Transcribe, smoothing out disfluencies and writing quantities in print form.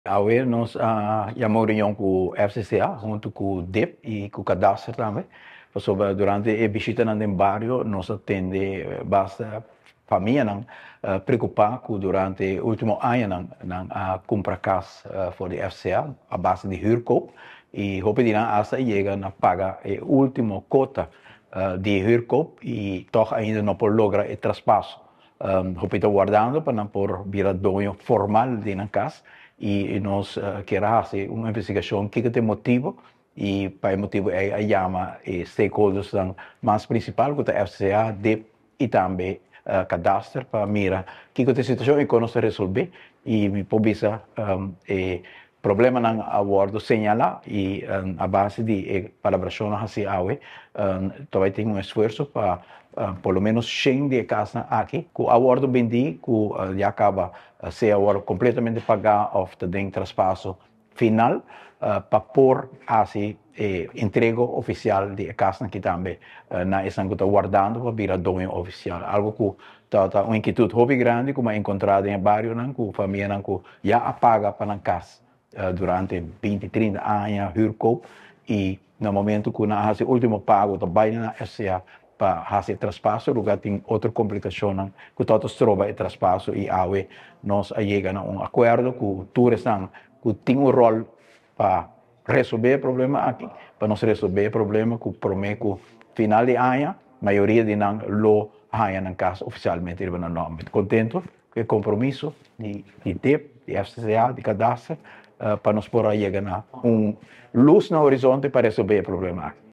Hoje nós chamamos reunião com o FCCA, junto com o DEP e com o cadastro também. Sobre, durante a visita no bairro, nós atendemos bastante família não preocupar com durante o último ano não comprar casa para o FCA a base de huurkoop e rapidinho essa chega na paga a última cota de huurkoop e toch ainda não por lograr o traspasso. Rapidinho guardando para não por virar dono formal de na casa e nós queremos fazer uma investigação que tem motivo e para o motivo é chama stakeholders mais principal que é a FCA, DEP e também cadastro para mirar que tem situação e como se resolver e por isso problema não abordo señalar e a base de colaboração assim talvez tem esforço para por lo menos 100 de casa aqui, que o abordo vendi, que já acaba se agora completamente pagar ou tem traspasso final para pôr assim entrega oficial de casa que também na estão guardando para virar dono oficial, algo que tá uma inquietude hobby grande como é encontrado em vários não que família não que já paga para a casa durante 20, 30 anos huurkoop e no momento que na o último pago também na FCA para fazer traspasso, lugar tem outra complicação que todos trova o traspasso e aí nós chegamos a um acordo que todos que tem rol para resolver o problema aqui, para nós resolver o problema que promete que final de ano, a maioria de nós lo haya na casa oficialmente no nome. Contento com o compromisso de TEP, de FCCA, de cadastro, para nós poder chegar a luz no horizonte para resolver o problema aqui.